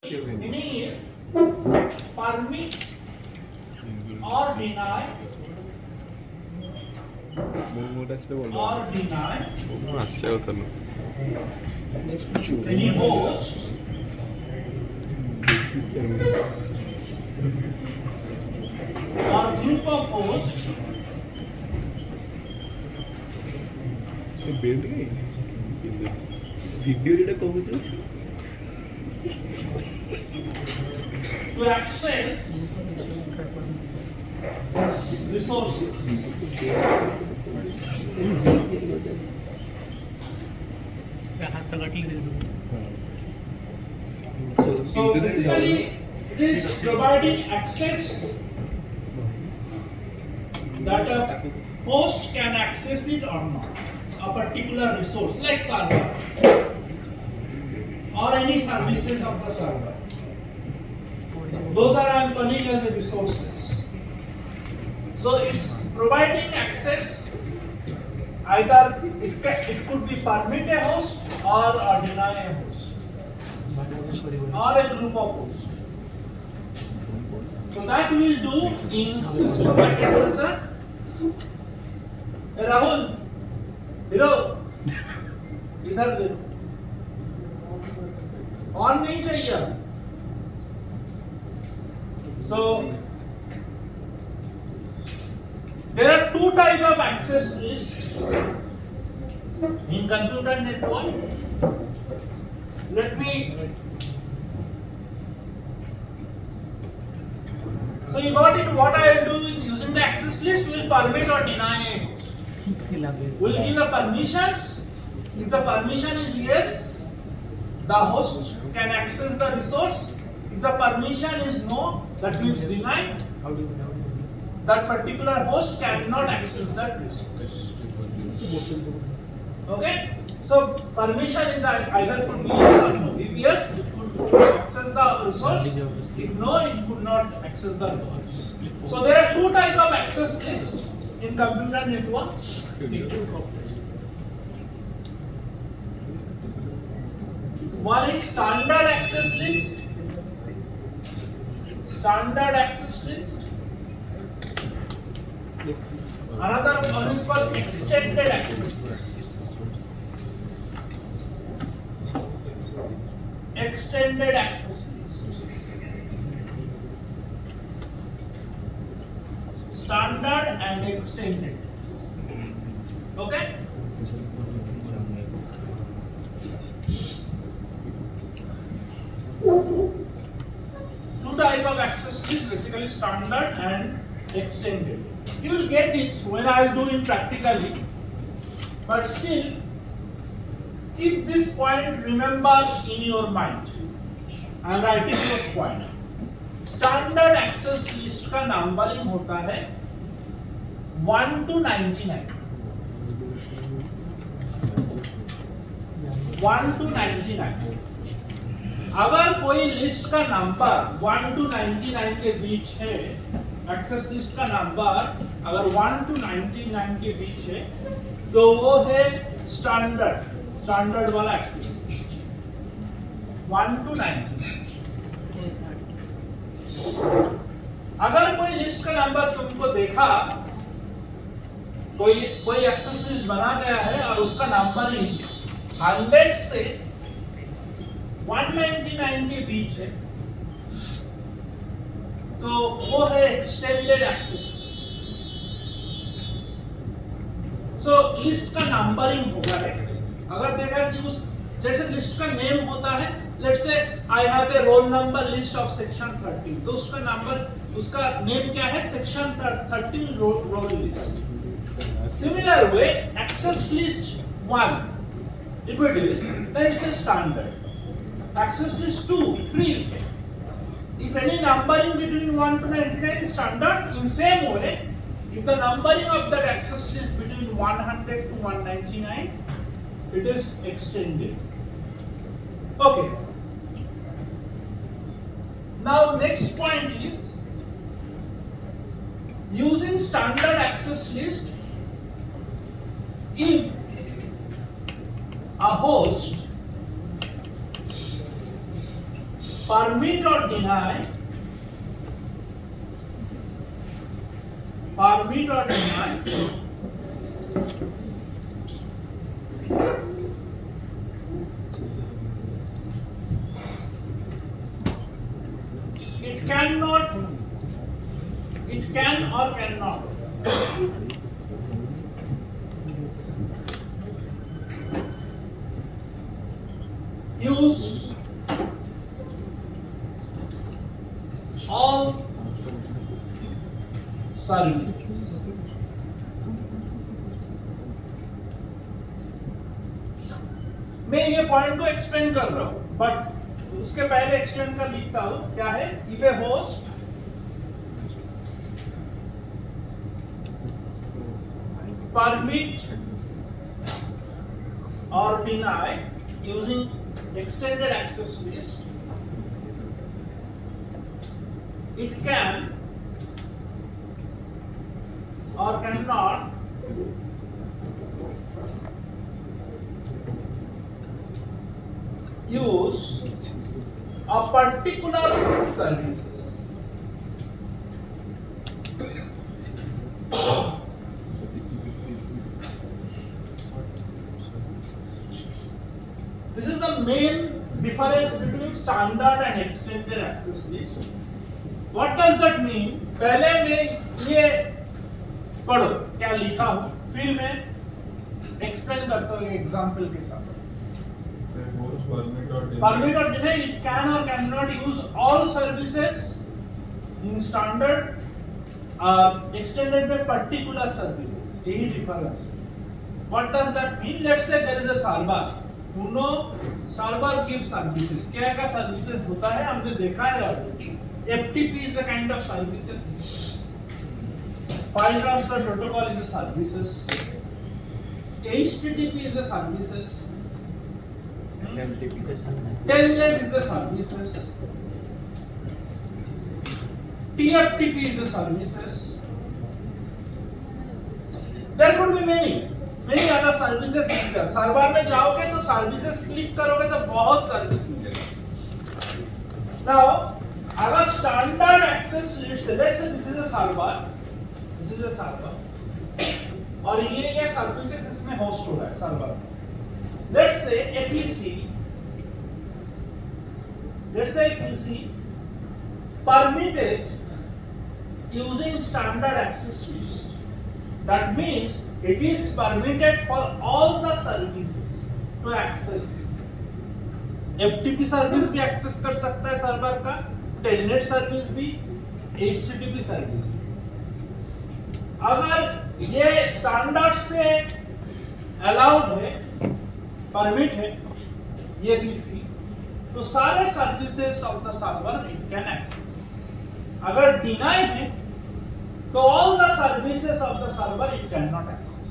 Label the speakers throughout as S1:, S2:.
S1: Meaning is permit or deny any host or group of hosts to access resources. So basically it is providing access that a host can access it or not, a particular resource like server or any services of the server. Those are I am calling as a resources. So it's providing access, either it could be permit a host or deny a host or a group of hosts. So that we will do in systematic answer. Hey Rahul, hero इधर देखो, on नहीं चाहिए. So there are two types of access lists in computer network. Let me. So you got it. What I will do using the access list will permit or deny a host. Will give the permissions. If the permission is yes, the host can access the resource. If the permission is no, that means deny. That particular host cannot access that resource. Okay? So permission is either could be yes or no. If yes, it could access the resource. If no, it could not access the resource. So there are two types of access lists in computer networks. One is standard access list. Standard access list. Another one is called extended access list. Extended access list. Standard and extended. Okay? Two types of access lists, basically standard and extended. You will get it when I will do it practically, but still keep this point remember in your mind. I am writing this point. Standard access list का numbering होता है 1 to 99. 1 to 99. अगर कोई list का number 1 to 99 के बीच है, access list का number अगर 1 to 99 के बीच है, तो वो है स्टैंडर्ड वाला एक्सेस लिस्ट 1 to 99. अगर कोई लिस्ट का नंबर तुमको देखा, कोई एक्सेस लिस्ट बना गया है और उसका नंबर 100 से 199 के बीच है, तो वो है एक्सटेंडेड एक्सेस लिस्ट. सो लिस्ट का नंबरिंग होगा है. अगर देखा कि उस जैसे लिस्ट का नेम होता है, let's say I have a roll number list of section 13, तो उसका नंबर, उसका नेम क्या है, section 13 roll list. Similar way access list 1 it will do that is a standard. Access list 2, 3, if any numbering between 1 to 99 is standard. In same way, if the numbering of that access list between 100 to 199, it is extended. Okay. Now next point is using standard access list. If a host permit or deny, it can or cannot use all services. मैं ये point को extend कर रहा हूं, but उसके पहले extend कर लिखता हूं. क्या है? If A host permit or deny using extended access list, it can or cannot use a particular services. This is the main difference between standard and extended access list. What does that mean? पहले मैं ये पढ़ो क्या लिखा हूँ, फिर मैं explain करता हूँ एग्जाम्पल के साथ. Permit or deny, it can or cannot use all services in standard. Extended में particular services. यही difference. What does that mean? Let's say there is a server. You know, server gives services. क्या क्या services होता है हमने देखा है already. FTP is a kind of services. File transfer protocol is a services. HTTP is a services. Telnet is a services. TFTP is a services. There could be many other services. Server में जाओगे तो services click करोगे तो बहुत service मिलेगा. Now, अगर standard access list, let's say this is a server, और ये सर्विसेज इसमें होस्ट हो रहा है server. Let's say a PC permitted using standard access list. That means it is permitted for all the services to access. FTP service भी access कर सकता है सर्वर का, टेलनेट सर्विस भी, HTTP सर्विस भी. अगर ये स्टैंडर्ड से अलाउड है, परमिट है ये पीसी, तो सारे services of the server it can access. अगर डिनाई है तो all the services of the server it cannot access.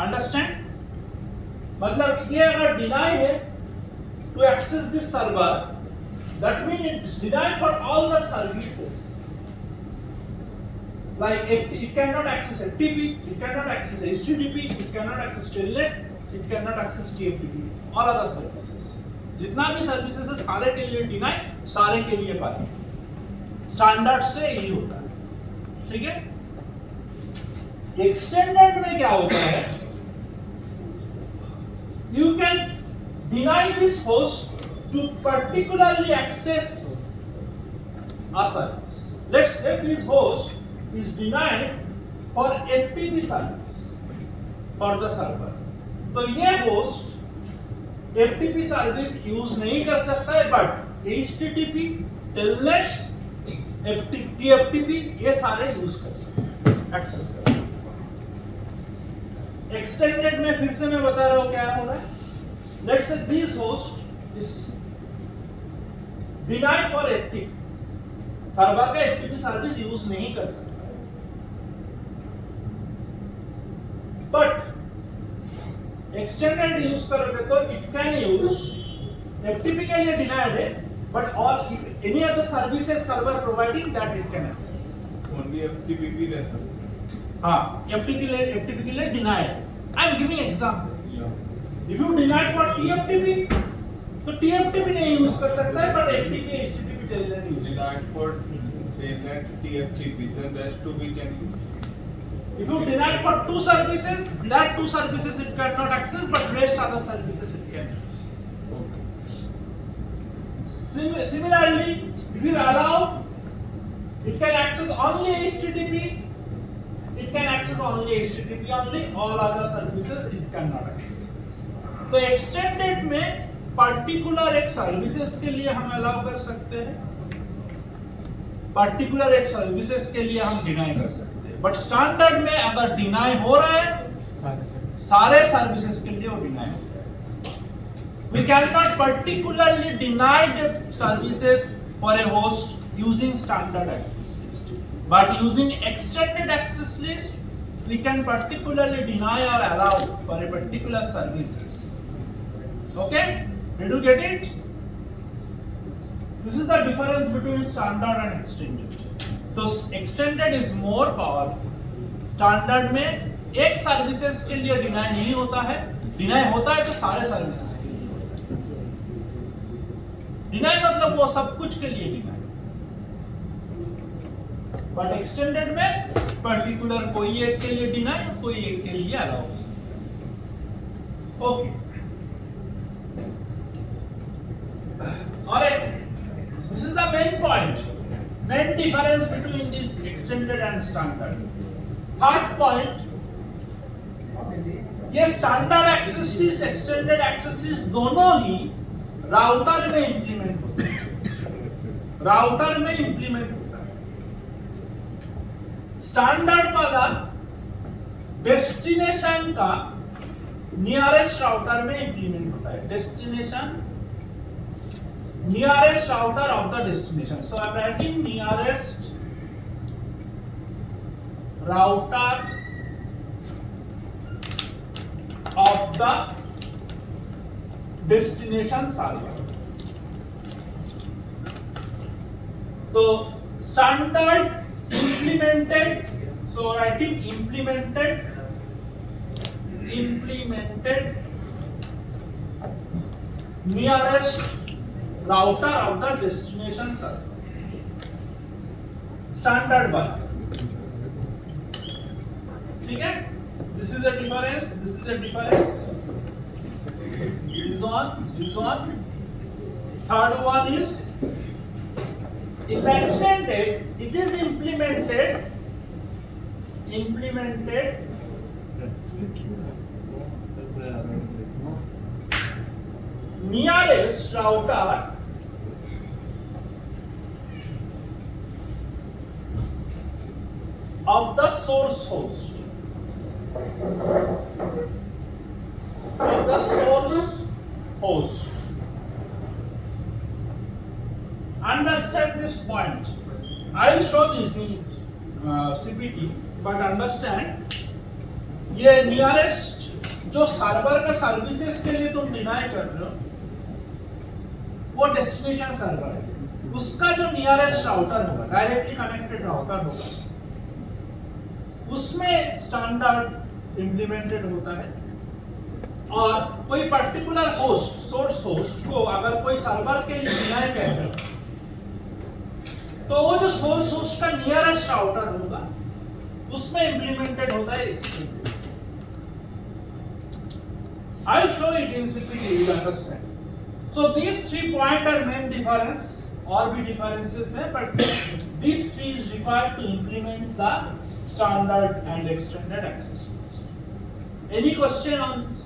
S1: Understand? मतलब ये अगर deny है to access this server, that means it's denied for all the services. Like it cannot access FTP, it cannot access HTTP, it cannot access Telnet, it cannot access TFTP or other services. जितना भी services है सारे के लिए deny, सारे के लिए permit. Standard से यही होता है. ठीक है? एक्सटेंडेड में क्या होता है? You can deny this host to particularly access a service. Let's say this host is denied for FTP service for the server. तो ये host FTP सर्विस यूज नहीं कर सकता है, बट HTTP, Telnet, TFTP ये सारे यूज कर सकते हैं, एक्सेस कर सकते हैं. एक्सटेंडेड में फिर से मैं बता रहा हूं क्या हो रहा है. लेट्स से this host is denied for FTP. Server का FTP सर्विस यूज नहीं कर सकता है, बट एक्सटेंडेड यूज करोगे तो इट कैन यूज. FTP के लिए डिनाइड है, but all if any other services server providing that it can access.
S2: Only FTP के लिए सर.
S1: हाँ, FTP के लिए deny. I am giving example.
S2: Yeah.
S1: If you deny for TFTP, तो TFTP नहीं यूज कर सकता है, but FTP HTTP telnet use कर सकता है।
S2: Denied for telnet TFTP, then rest 2 we can use.
S1: If you deny for two services, that two services it cannot access, but rest other services it can.
S2: Okay.
S1: Similarly, if you allow, it can access only HTTP. It can access only HTTP only. All other services it cannot access. तो extended में particular एक services के लिए हम allow कर सकते हैं, particular एक services के लिए हम deny कर सकते हैं, but standard में अगर deny हो रहा है सारे services के लिए वो deny हो रहा है. We cannot particularly deny the services for a host using standard access list, but using extended access list we can particularly deny or allow for a particular services. Okay, did you get it? This is the difference between standard and extended. तो extended is more powerful. Standard में एक services के लिए deny नहीं होता है, deny होता है तो सारे services के लिए होता है. Deny मतलब वो सब कुछ के लिए deny. But extended में particular कोई एक के लिए deny, कोई एक के लिए allow हो सकता है. Okay. Alright, this is the main point, main difference between this extended and standard. Third point, ये standard access list, extended access list दोनों ही राउटर में implement होते हैं, राउटर में implement होता है. standard वाला destination का nearest router में implement होता है, destination nearest router of the destination. So I am writing nearest router of the destination server. So standard implemented, so writing implemented nearest router of the destination server. Standard one. ठीक है? This is the difference. This is the difference. This one. Third one is in the extended, it is implemented nearest router of the source host. Of the source host. Understand this point. I will show this in CPT, but understand ये nearest जो server का services के लिए तुम deny कर रहे हो वो डेस्टिनेशन सर्वर है, उसका जो नियरेस्ट राउटर होगा, डायरेक्टली कनेक्टेड राउटर होगा, उसमें स्टैंडर्ड इंप्लीमेंटेड होता है. और कोई पर्टिकुलर होस्ट, सोर्स होस्ट को अगर कोई सर्वर के लिए डिनाई कर रहे हो तो वो जो सोर्स होस्ट का नियरेस्ट राउटर होगा उसमें इंप्लीमेंटेड होता है extended. I'll show it in CPT, you understand. So these 3 points are main difference, or भी differences है, but these 3 is required to implement the standard and extended access. Any question on this?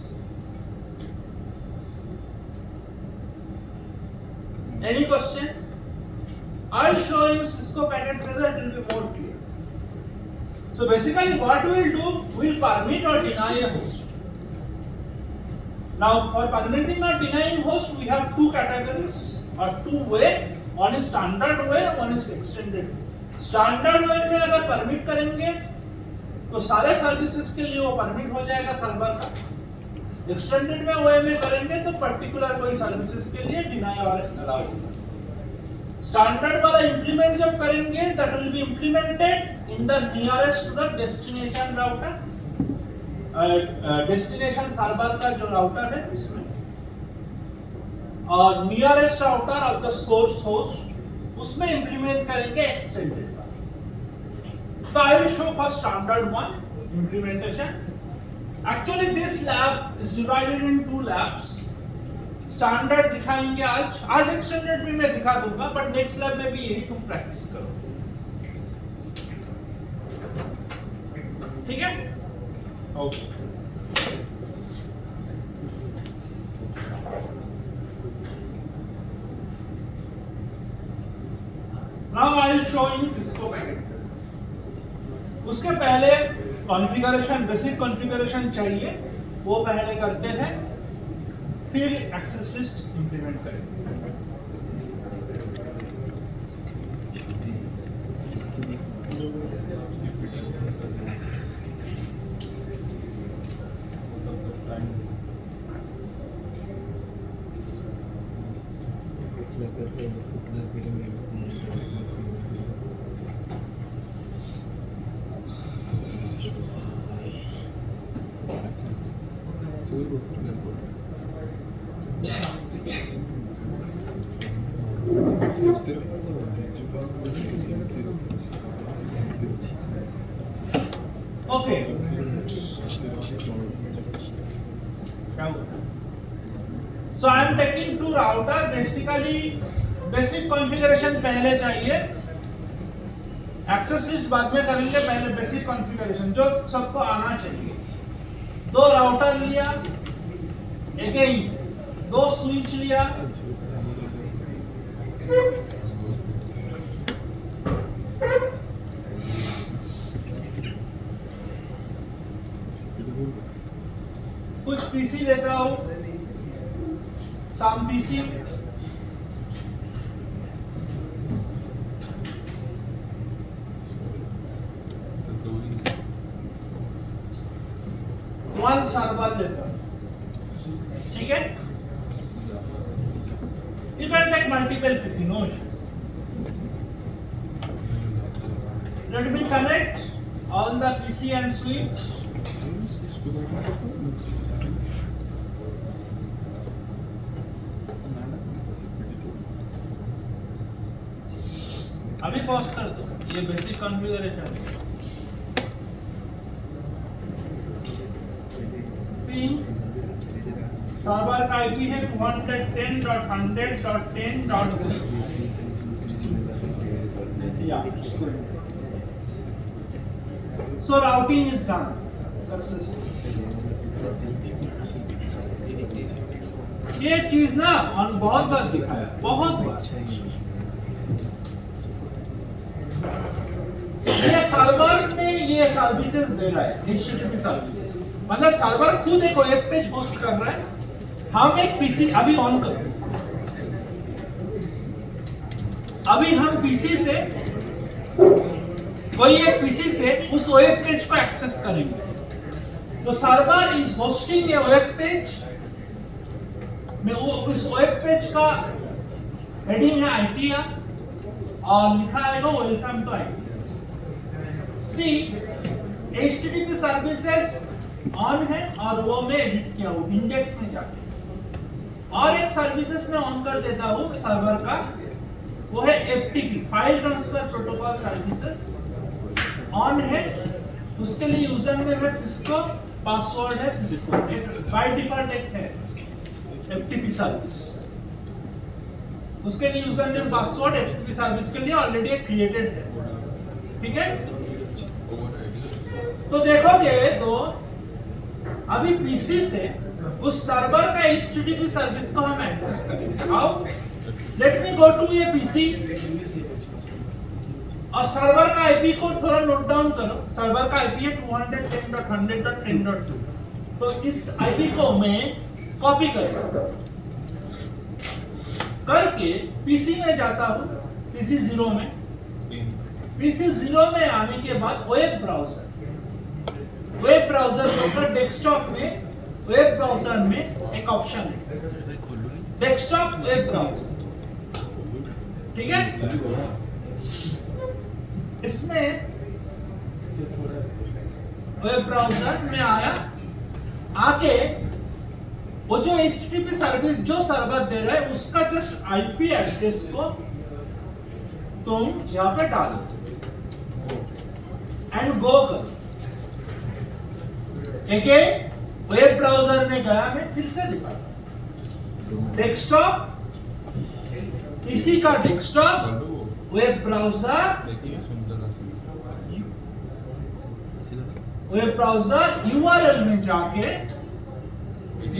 S1: Any question? I'll show you Cisco packet result, it will be more clear. So basically what we will do, we will permit or deny a host. Now for permitting or denying host, we have 2 categories or 2 way. One is standard way, one is extended way. Standard way में अगर permit करेंगे तो सारे services के लिए वो permit हो जाएगा सर्वर का. एक्सटेंडेड में वे में करेंगे तो पर्टिकुलर कोई सर्विसेज के लिए डिनाई और अलाउ होगा. स्टैंडर्ड वाला इंप्लीमेंट जब करेंगे that will be implemented in the nearest to the destination router, destination server का जो राउटर है उसमें. और nearest router of the source host उसमें इंप्लीमेंट करेंगे एक्सटेंडेड का। तो I will show first standard one implementation. Actually this lab is divided in two labs. Standard दिखाएंगे आज एक्सटेंडेड भी मैं दिखा दूंगा, बट नेक्स्ट लैब में भी यही तुम प्रैक्टिस करो, ठीक है? Okay. Now I will show in Cisco packet. उसके पहले कॉन्फ़िगरेशन, बेसिक कॉन्फ़िगरेशन चाहिए, वो पहले करते हैं, फिर एक्सेस लिस्ट इंप्लीमेंट करेंगे। Okay, so I am taking to router. Basically basic configuration पहले चाहिए, एक्सेस लिस्ट बाद में करेंगे, पहले बेसिक कॉन्फ़िगरेशन जो सबको आना चाहिए। दो राउटर लिया, अगेन दो स्विच लिया, कुछ पीसी लेता हूं, सम पीसी, वन सर्वर लेता हूं, ठीक है? You can take multiple PC, no issue. Let me connect all the PC and switch. अभी पॉज कर दो, ये बेसिक कॉन्फ़िगरेशन है। पिन सर्वर का आईपी है 210.100.10.3। So routing is done successfully. ये चीज ना बहुत बार दिखाया, बहुत बार। ये सर्वर में ये सर्विसेज दे रहा है, HTTP सर्विसेज, मतलब सर्वर खुद एक वेब पेज होस्ट कर रहा है। हम एक पीसी अभी ऑन करो, अभी हम पीसी से कोई एक पीसी से उस वेब पेज को एक्सेस करेंगे। तो server is hosting a web page में, वो उस वेब पेज का हेडिंग है आईटी और लिखा है welcome to IT. See HTTP services on है और वो मैं एडिट किया हूँ इंडेक्स में जाके, और एक सर्विसेज में ऑन कर देता हूँ सर्वर का, वो है FTP file transfer protocol services on है। उसके लिए यूजर नेम है सिस्को, पासवर्ड है सिस्को, बाय डिफॉल्ट एक है FTP सर्विस। उसके लिए user name password FTP service के लिए ऑलरेडी क्रिएटेड है, ठीक है? तो देखोगे तो अभी पीसी से उस सर्वर का HTTP सर्विस को हम एक्सेस करेंगे। How? Let me go to ये पीसी और सर्वर का आईपी को थोड़ा नोट डाउन करो। सर्वर का आईपी है 210.100.10.2। तो इस आईपी को मैं कॉपी करके पीसी में जाता हूँ, पीसी 0 में। पीसी 0 में आने के बाद वेब ब्राउजर ऊपर डेस्कटॉप में, वेब ब्राउजर में एक ऑप्शन है डेस्कटॉप वेब ब्राउजर, ठीक है? इसमें वेब ब्राउजर में आया, आके वो जो HTTP सर्विस जो सर्वर दे रहा है उसका जस्ट आईपी एड्रेस को तुम यहाँ पे डालो एंड गो करो। अगेन वेब ब्राउजर में गया, मैं फिर से दिखाता, डेस्कटॉप, इसी का desktop, web browser, web browser URL में जाके,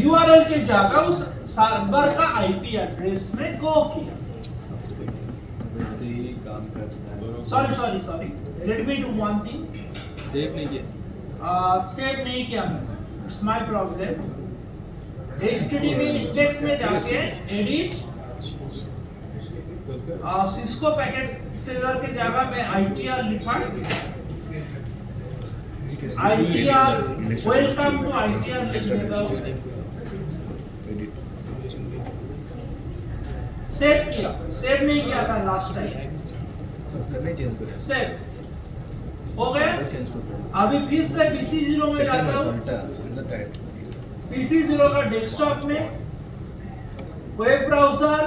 S1: यूआरएल के जगह उस सर्वर का आईपी एड्रेस में गो किया। Sorry let me do one thing.
S3: Save नहीं किया,
S1: सेव नहीं किया मैंने, it's my problem. HTTP index में जाके एडिट, सिस्को पैकेट सेलर के जगह में ITR लिखा, ITR वेलकम टू ITR लिख देता हूं, सेव किया। सेव नहीं किया था लास्ट टाइम, सेव हो गया। अभी फिर से PC0 में जाता हूं, PC0 का डेस्कटॉप में वेब ब्राउजर,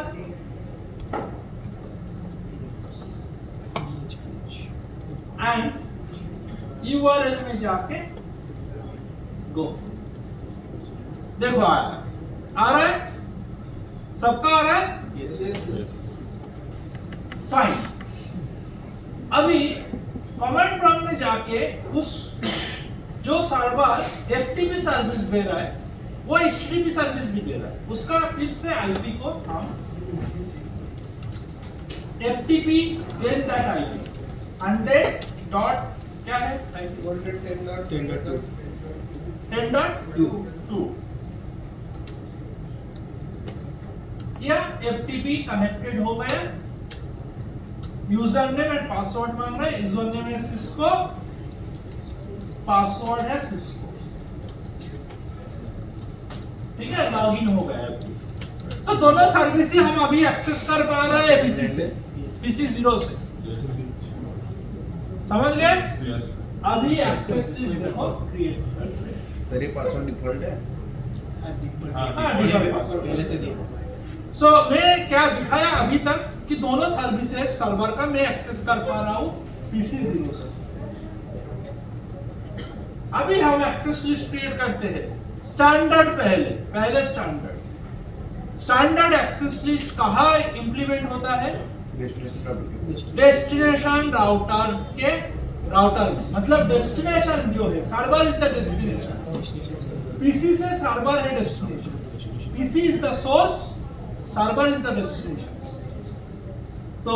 S1: एंड URL में जाके गो। देखो आ रहा है, सबका आ रहा है, फाइन। अभी कमांड प्रॉम्प्ट में जाके उस जो सर्वर FTP सर्विस दे रहा है वो HTTP सर्विस भी दे रहा है, उसका फिर से आईपी को हम FTP then that IP 100 dot क्या है, 10.2 या FTP कनेक्टेड हो गया। यूजर नेम एंड पासवर्ड मांग रहा है, यूजर नेम है सिस्को, पासवर्ड है सिस्को, ठीक है, लॉगिन हो गया। तो दोनों सर्विस ही हम अभी एक्सेस कर पा रहे हैं PC से, PC0 से, समझ गए? अभी एक्सेस लिस्ट देखो क्रिएट कर रहे हैं।
S3: सर ये पासवर्ड डिफॉल्ट है,
S1: हाँ डिफॉल्ट पासवर्ड पहले से दिया। सो मैं क्या दिखाया अभी तक कि दोनों सर्विसेज सर्वर का मैं एक्सेस कर पा रहा हूं PC0 से। अभी हम एक्सेस लिस्ट क्रिएट करते हैं। स्टैंडर्ड पहले स्टैंडर्ड एक्सेस लिस्ट कहाँ इंप्लीमेंट होता है? डेस्टिनेशन राउटर में, मतलब डेस्टिनेशन जो है, server is the destination, PC से सर्वर है destination, PC is the source, server is the destination. तो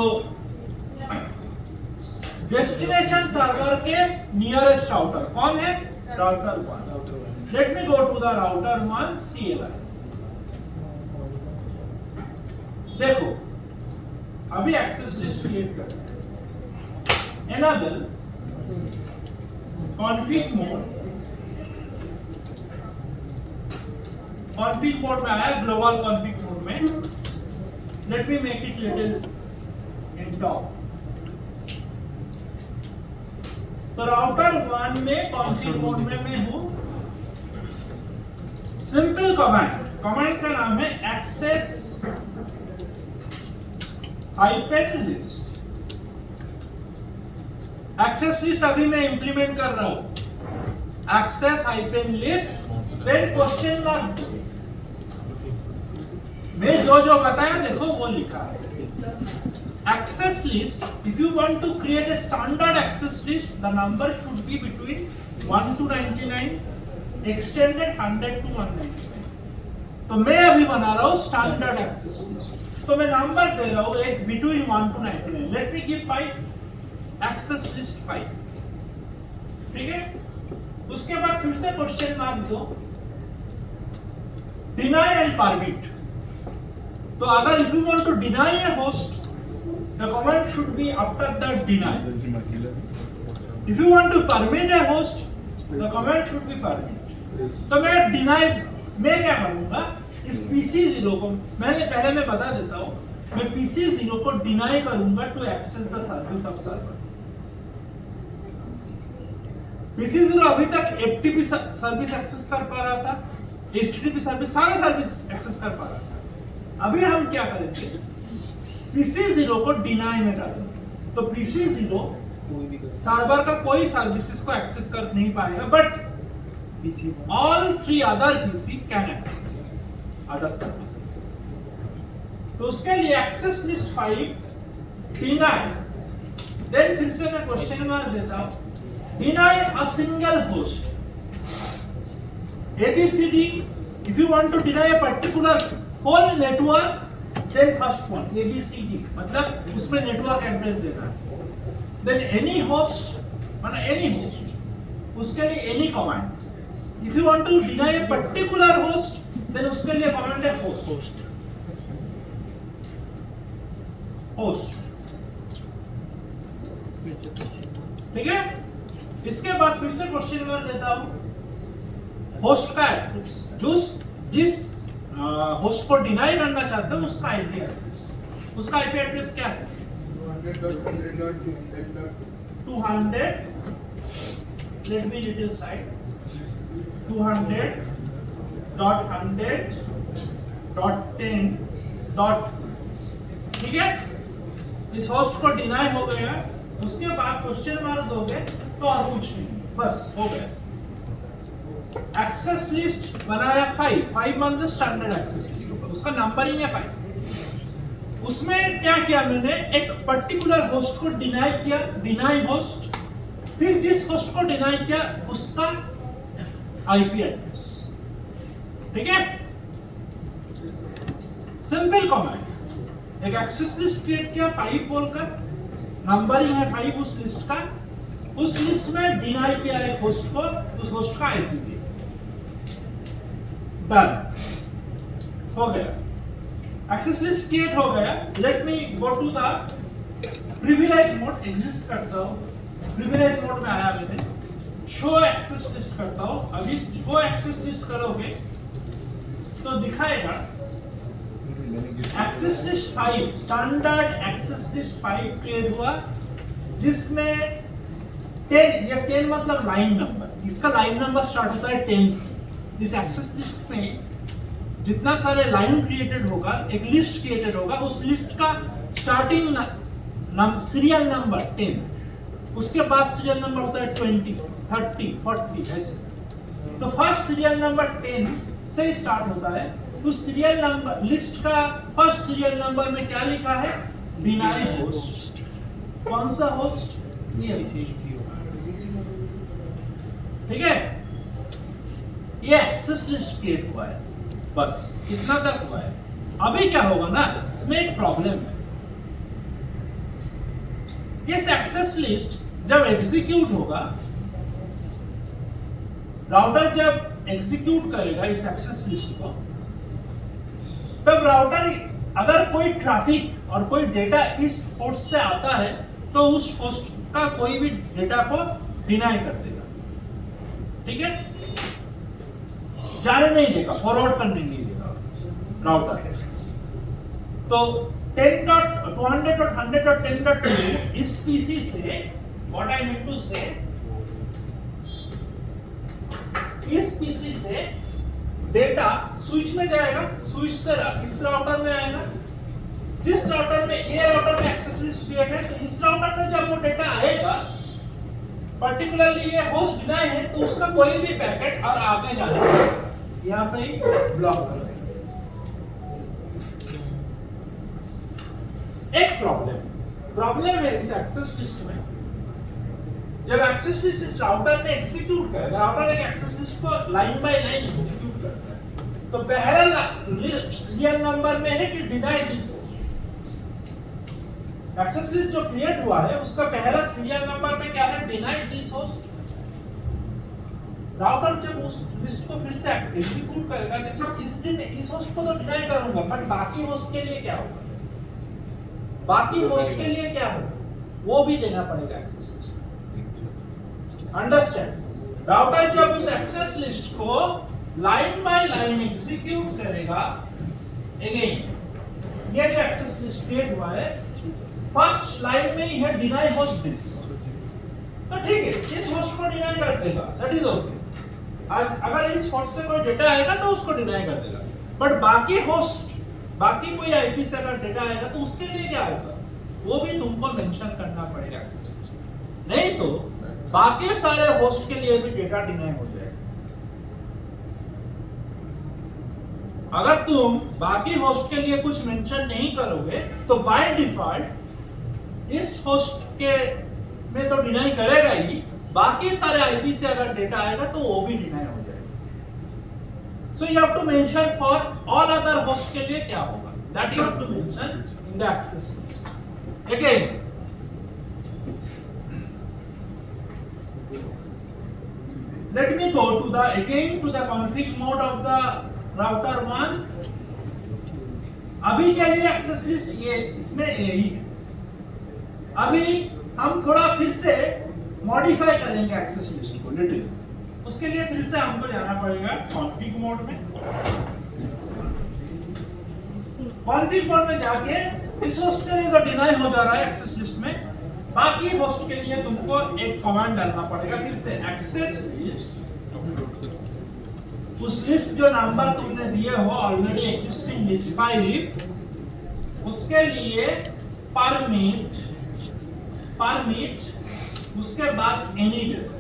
S1: डेस्टिनेशन सर्वर के नियरेस्ट राउटर कौन है? Router 1। Let me go to the router 1 CLI। देखो अभी एक्सेस लिस्ट क्रिएट करते हैं। एनेबल कॉन्फिग मोड में आया, ग्लोबल कॉन्फिग मोड में। Let me make it little in top. तो राउटर 1 में कॉन्फिग मोड में मैं हूं। सिंपल कमांड का नाम है access hyphen list. Access list अभी मैं इंप्लीमेंट कर रहा हूं। Access hyphen list, then question mark. मैं जो बताया देखो वो लिखा है। Access list, if you want to create a standard access list, the number should be between 1 to 99, extended 100 to 199. तो मैं अभी बना रहा हूँ स्टैंडर्ड एक्सेस लिस्ट, तो मैं नंबर दे रहा हूँ एक between 1 to 99. Let me give 5, access list 5, ठीक है? उसके बाद फिर से क्वेश्चन मार्क दो, deny and permit. तो अगर if you want to deny a host, the command should be after the deny. If you want to permit a host, the command should be permit. तो मैं deny, मैं क्या करूँगा? इस PC0 को पहले मैं बता देता हूँ, मैं PC0 को deny करूँगा to access the service of server. PC0 अभी तक FTP सर्विस एक्सेस कर पा रहा था, HTTP सर्विस सारा सर्विस एक्सेस कर पा रहा था। अभी हम क्या करेंगे, PC0 को डिनाई में डालेंगे। तो PC0 सर्वर का कोई सर्विसेज को एक्सेस कर नहीं पाएगा, but all 3 other PC can access other services. तो उसके लिए एक्सेस लिस्ट 5 डिनाई, देन फिर से मैं क्वेश्चन मार्क देता हूं, deny a single host ABCD. If you want to deny a particular whole network, then first one ABCD, मतलब उसमें नेटवर्क एड्रेस देना है। Then any host, मतलब any host, उसके लिए any command. If you want to deny a particular host, then उसके लिए command है host. Host. ठीक है? इसके बाद फिर से क्वेश्चन कर देता हूं, होस्ट का एड्रेस, जिस होस्ट को डिनाई करना चाहते हो उसका आईपी एड्रेस, उसका आईपी एड्रेस क्या है? 200, let me little side, 200.100.10. ठीक है, इस होस्ट को डिनाई हो गया। उसके बाद क्वेश्चन मार्क दोगे तो और कुछ नहीं, बस हो गया। एक्सेस लिस्ट बनाया 5 मतलब स्टैंडर्ड एक्सेस लिस्ट होगा, उसका नंबरिंग है 5। उसमें क्या किया मैंने, एक पर्टिकुलर होस्ट को डिनाई किया, डिनाई होस्ट, फिर जिस होस्ट को डिनाई किया उसका आईपी एड्रेस। ठीक है, सिंपल कमांड। एक एक्सेस लिस्ट क्रिएट किया 5 बोलकर, नंबरिंग है 5 उस लिस्ट का, उस लिस्ट में डिनाई किया एक होस्ट को, उस होस्ट का आईपी दिया, डन हो गया। एक्सेस लिस्ट क्रिएट हो गया। Let me go to the privilege mode, exist करता हूं, प्रिविलेज मोड में आया मैंने, शो एक्सेस लिस्ट करता हूं। अभी शो एक्सेस लिस्ट करोगे तो दिखाएगा access list 5, standard access list 5 create हुआ, जिसमें 10, ये 10 मतलब लाइन नंबर, इसका लाइन नंबर स्टार्ट होता है 10 से। इस एक्सेस लिस्ट में जितना सारे लाइन क्रिएटेड होगा, एक लिस्ट क्रिएटेड होगा, उस लिस्ट का स्टार्टिंग सीरियल नंबर 10, उसके बाद सीरियल नंबर होता है 20, 30, 40 ऐसे। तो फर्स्ट सीरियल नंबर 10 से स्टार्ट होता है। उस सीरियल नंबर लिस्ट का फर्स्ट सीरियल नंबर में क्या लिखा है? Deny host. कौन सा होस्ट? ठीक है, ये एक्सेस लिस्ट क्रिएट हुआ है, बस इतना तक हुआ है। अभी क्या होगा ना, इसमें एक प्रॉब्लम है। इस एक्सेस लिस्ट जब एग्जीक्यूट होगा, राउटर जब एग्जीक्यूट करेगा इस एक्सेस लिस्ट को, तब राउटर अगर कोई ट्रैफिक और कोई डेटा इस होस्ट से आता है तो उस होस्ट का कोई भी डेटा को डिनाई कर देगा। ठीक है, जाने नहीं देगा, फॉरवर्ड करने नहीं देगा राउटर। तो 10.200.100.10.2 इस पीसी से, व्हाट आई मीन टू से, इस पीसी से डेटा स्विच में जाएगा, स्विच से इस राउटर में आएगा। जिस राउटर में, ये राउटर में एक्सेस लिस्ट क्रिएट है, तो इस राउटर में जब वो डेटा आएगा, पर्टिकुलरली ये होस्ट डिनाई है, तो उसका कोई भी पैकेट और आगे जाने यहाँ पे ब्लॉक कर देगा। एक प्रॉब्लम है इस एक्सेस लिस्ट में। जब एक्सेस लिस्ट इस राउटर में एग्जीक्यूट करेगा, राउटर एक एक्सेस लिस्ट को लाइन बाय लाइन एग्जीक्यूट करता है, तो पहला सीरियल नंबर में है कि deny this host. Access list जो क्रिएट हुआ है उसका पहला सीरियल नंबर में क्या है? Deny this host. राउटर जब उस लिस्ट को फिर से एग्जीक्यूट करेगा, देखिए इस होस्ट को तो डिनाई करूंगा, बट बाकी होस्ट के लिए क्या होगा? बाकी होस्ट के लिए क्या होगा वो भी देना पड़ेगा एक्सेस लिस्ट। अंडरस्टैंड? राउटर जब उस एक्सेस लिस्ट को लाइन बाय लाइन एग्जीक्यूट करेगा, अगेन ये जो एक्सेस लिस्ट क्रिएट हुआ है, फर्स्ट लाइन में ही है डिनाई होस्ट दिस, तो ठीक है, इस होस्ट को डिनाई कर देगा, दैट इज ओके। आज अगर इस होस्ट से कोई डेटा आएगा तो उसको डिनाई कर देगा, बट बाकी होस्ट, बाकी कोई आईपी से अगर डेटा आएगा तो उसके लिए क्या होगा वो भी तुमको मेंशन करना पड़ेगा एक्सेस लिस्ट में। नहीं तो बाकी सारे होस्ट के लिए भी डेटा डिनाई हो जाएगा। अगर तुम बाकी होस्ट के लिए कुछ मेंशन नहीं करोगे तो बाय डिफॉल्ट इस होस्ट के में तो डिनाई करेगा ही, बाकी सारे आईपी से अगर डेटा आएगा तो वो भी डिनाई हो जाएगा। So you have to mention for all other host के लिए क्या होगा, that you have to mention in the access list. Again let me go to the again to the config mode of the router 1। अभी के लिए access list ये इसमें यही है। अभी हम थोड़ा फिर से मॉडिफाई करेंगे एक्सेस लिस्ट को लिटिल, उसके लिए फिर से हमको जाना पड़ेगा कॉन्फ़िग मोड में। कॉन्फ़िग मोड में जाके इस होस्ट के लिए तो डिनाई हो जा रहा है एक्सेस लिस्ट में, बाकी होस्ट के लिए तुमको एक कमांड डालना पड़ेगा फिर से एक्सेस लिस्ट, उस लिस्ट जो नंबर तुमने दिए हो ऑलरेडी एग्जिस्टिंग लिस्ट फाइल, उसके लिए परमिट उसके बाद एनी डेटा।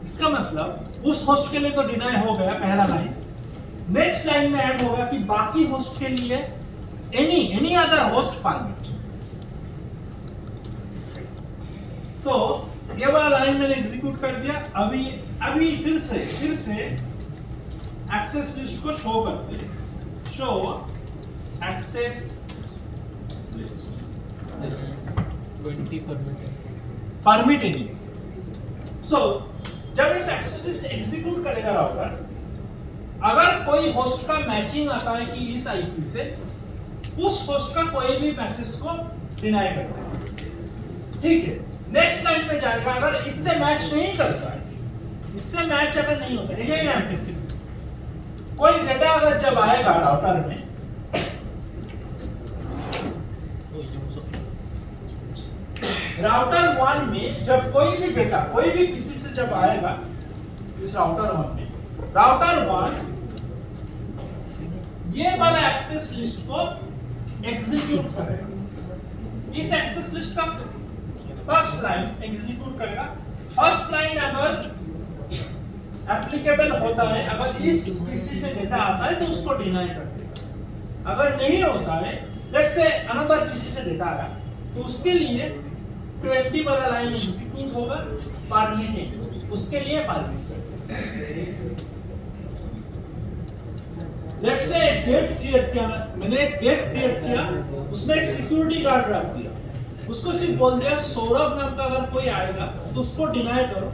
S1: इसका मतलब उस होस्ट के लिए तो डिनाई हो गया पहला लाइन, नेक्स्ट लाइन में ऐड होगा कि बाकी होस्ट के लिए एनी अदर होस्ट परमिट। तो ये वाला लाइन मैंने एग्जीक्यूट कर दिया। अभी फिर से एक्सेस लिस्ट को शो करते हैं, show access list
S3: 20
S1: permit any. So जब इस एक्सेस लिस्ट एग्जीक्यूट करेगा राउटर, अगर कोई होस्ट का मैचिंग आता है कि इस आईपी से, उस होस्ट का कोई भी मैसेज को डिनाई करता है, ठीक है। नेक्स्ट लाइन पे जाएगा, अगर इससे मैच नहीं करता है, इससे मैच अगर नहीं होता है, कोई डेटा अगर जब आएगा राउटर में, राउटर 1 में जब कोई भी डेटा कोई भी पीसी से जब आएगा इस राउटर 1 में, राउटर 1 ये वाला एक्सेस लिस्ट को एग्जीक्यूट करेगा। इस एक्सेस लिस्ट का फर्स्ट लाइन एग्जीक्यूट करेगा। फर्स्ट लाइन अगर एप्लीकेबल होता है, अगर इस पीसी से डेटा आता है तो उसको डिनाई कर देगा। अगर नहीं होता है, लेट्स से अनदर पीसी से डेटा आया, तो उसके लिए 20 वाला लाइन एग्जीक्यूट होगा, परमिट उसके लिए permit. Let's say get create किया, मैंने गेट क्रिएट किया, उसमें एक सिक्योरिटी गार्ड रख दिया, उसको सिर्फ बोल दिया सौरभ नाम का अगर कोई आएगा तो उसको डिनाई करो,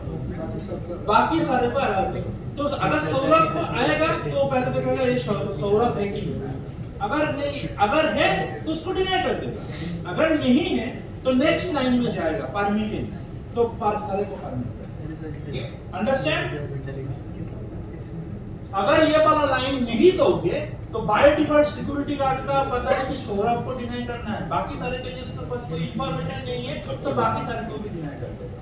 S1: बाकी सारे को अलाउ करो। तो अगर सौरभ को आएगा तो पहले तो कहेगा ये सौरभ है कि नहीं, अगर नहीं, अगर है तो उसको डिनाई कर देगा, अगर नहीं है तो नेक्स्ट लाइन में जाएगा परमिटेड, तो सारे को परमिट। अंडरस्टैंड? अगर ये वाला लाइन नहीं दोगे तो बाय डिफॉल्ट सिक्योरिटी गार्ड का पता है कि सौरभ को डिनाई करना है, बाकी सारे के लिए उसके पास कोई इंफॉर्मेशन नहीं है, तो बाकी सारे को भी डिनाई कर देगा।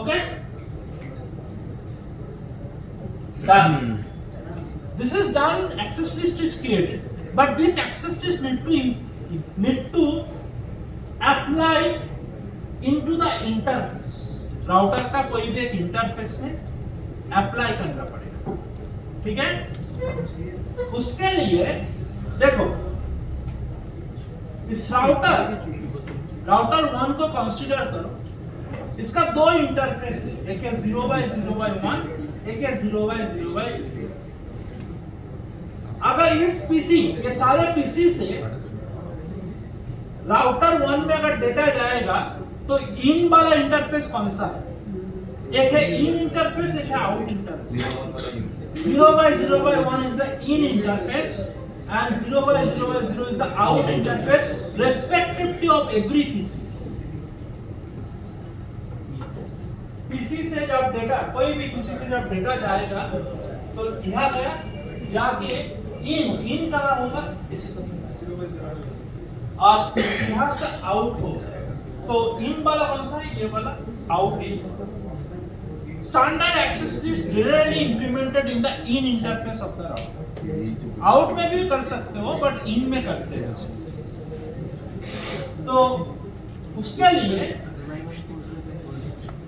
S1: Okay, done. This is done. Access list is created, but this access list need to apply into the interface. Router का कोई भी एक इंटरफेस में अप्लाई करना पड़ेगा, ठीक है। उसके लिए देखो, इस राउटर 1 को कंसीडर करो, इसका दो इंटरफेस है, एक है 0x0x1, एक है 0x0x0। अगर इस पीसी, ये सारे पीसी से राउटर 1 में अगर डेटा जाएगा तो इन वाला इंटरफेस कौन सा है? एक है इन इंटरफेस, एक है out interface. 0x0x1 is the in interface and 0x0x0 is the out interface respectively of every PCs. PC से जब डेटा, कोई भी पीसी से जब डेटा जाएगा तो यहाँ गया, जाके इन कहाँ होगा, इस और यहाँ से आउट होगा, तो इन वाला कौन सा है? ये वाला out in. Standard access list generally implemented in the in interface of the router. Out में भी कर सकते हो बट in में करते हैं. तो उसके लिए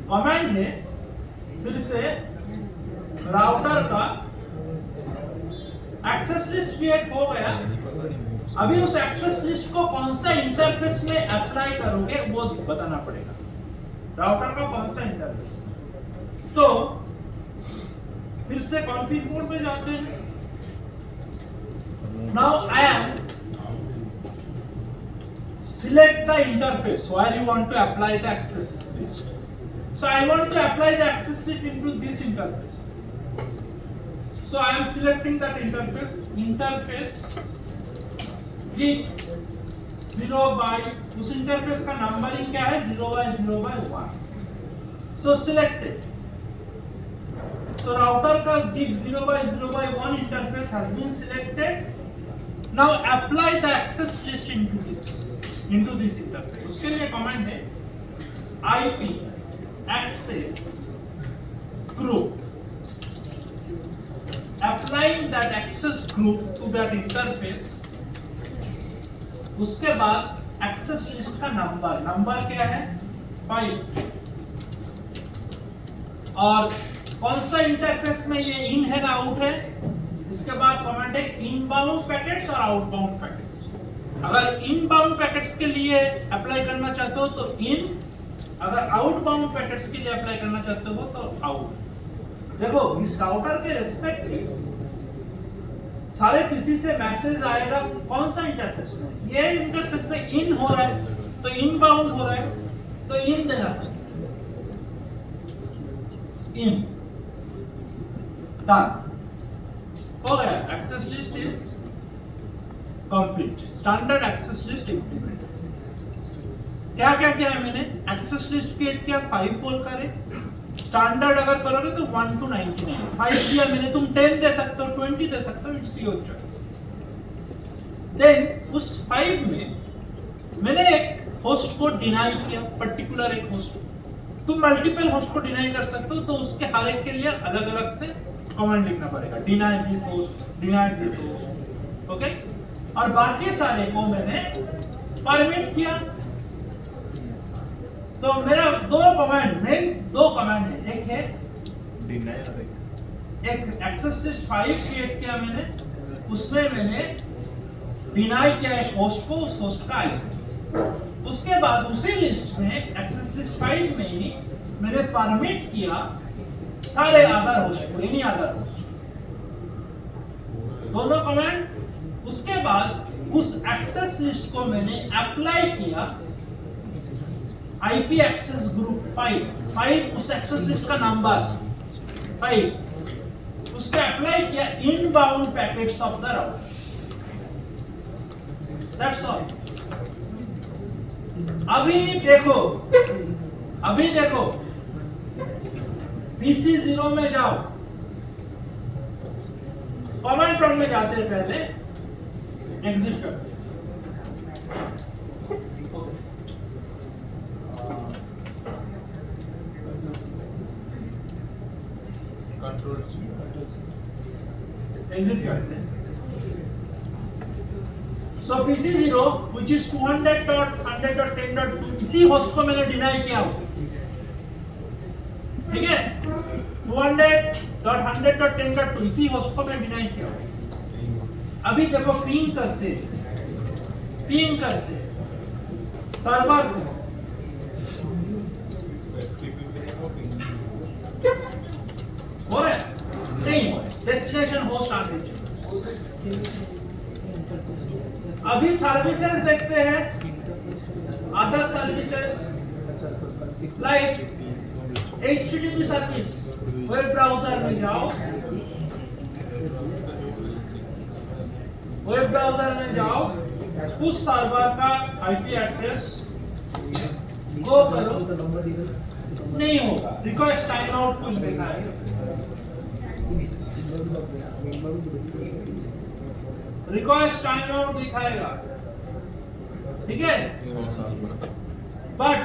S1: कमांड है फिर से राउटर का एक्सेस लिस्ट क्रिएट हो गया. अभी उस एक्सेस लिस्ट को कौन सा इंटरफेस में अप्लाई करोगे वो बताना पड़ेगा. राउटर का कौन सा इंटरफेस. तो फिर से कॉन्फ़िग मोड में जाते हैं. Now I am select the interface where you want to apply the access list. So I want to apply the access list into this interface. So I am selecting that interface. Interface gig 0 by उस interface का numbering क्या है 0/0/1. So selected. So router का gig 0/0/1 interface has been selected. Now apply the access list into this interface. उसके लिए command है IP access group. Applying that access group to that interface. उसके बाद access list का number क्या है 5. और कौन सा इंटरफेस में ये इन है ना आउट है. इसके बाद कमांड है इनबाउंड पैकेट्स और आउटबाउंड पैकेट्स. अगर इनबाउंड पैकेट्स के लिए अप्लाई करना चाहते हो तो इन, अगर आउटबाउंड पैकेट्स के लिए अप्लाई करना चाहते हो तो आउट. देखो इस राउटर के रेस्पेक्ट में सारे पीसी से मैसेज आएगा कौन सा इंटरफेस में. ये इंटरफेस में इन हो रहा है तो इनबाउंड हो रहा है तो इन देना इन. डन हो गया. Access list is complete. Standard access list implement. क्या क्या किया है मैंने. एक्सेस लिस्ट क्रिएट किया 5 पोल करे. स्टैंडर्ड अगर करोगे तो 1 to 99. 5 किया मैंने. तुम 10 दे सकते हो 20 दे सकते हो. It's your choice. देन उस 5 में मैंने एक होस्ट को डिनाई किया. पर्टिकुलर एक होस्ट. तुम मल्टीपल होस्ट को डिनाई कर सकते हो तो उसके हर एक के लिए अलग अलग से कमांड लिखना पड़ेगा. Deny this host, deny this host. Okay. और बाकी सारे को मैंने परमिट किया. तो मेरा दो कमांड है. एक है
S2: डिनाई और
S1: एक एक्सेस लिस्ट 5 क्रिएट किया मैंने. उसमें मैंने डिनाई किया एक होस्ट को, उस होस्ट का आईपी. उसके बाद उसी लिस्ट में एक्सेस लिस्ट 5 में ही मैंने परमिट किया सारे अदर होस्ट को, एनी अदर होस्ट. दोनों कमांड. उसके बाद उस एक्सेस लिस्ट को मैंने अप्लाई किया आईपी एक्सेस ग्रुप 5 उस एक्सेस लिस्ट का नंबर 5 उसके अप्लाई किया inbound packets of the router. That's all. अभी देखो PC 0 में जाओ. कमांड प्रॉम्प्ट में जाते हैं पहले एग्जिट करते हैं. एग्जिट करते हैं. सो PC 0 which is 200.100.10.2 इसी होस्ट को मैंने डिनाई किया. ठीक है. 200.100.10.2 इसी होस्ट को मैं डिनाई किया. अभी देखो पिंग करते सर्वर को. हो रहा है नहीं. डेस्टिनेशन होस्ट आने चाहिए. अभी सर्विसेज देखते हैं. Other services like HTTP service. Web browser में जाओ. उस सर्वर का आईपी एड्रेस गो करो. नहीं होगा. रिक्वेस्ट टाइम आउट कुछ दिखाएगा. रिक्वेस्ट टाइम आउट दिखाएगा. ठीक है. बट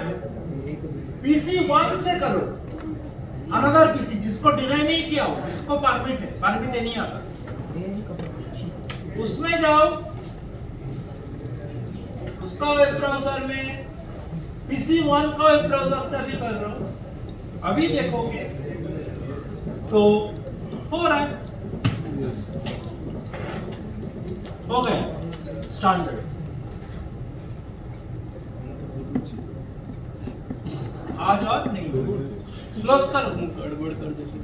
S1: पीसी 1 से करो, अनदर पीसी जिसको डिनाई नहीं किया हो, जिसको परमिट है, परमिट नहीं आता, उसमें जाओ, उसका वेब ब्राउजर में पीसी 1 का वेब ब्राउजर से भी कर रहा हूं, अभी देखोगे तो हो रहा है, हो गया स्टैंडर्ड। आज और नहीं क्लोज करो,
S3: गड़बड़ कर देती।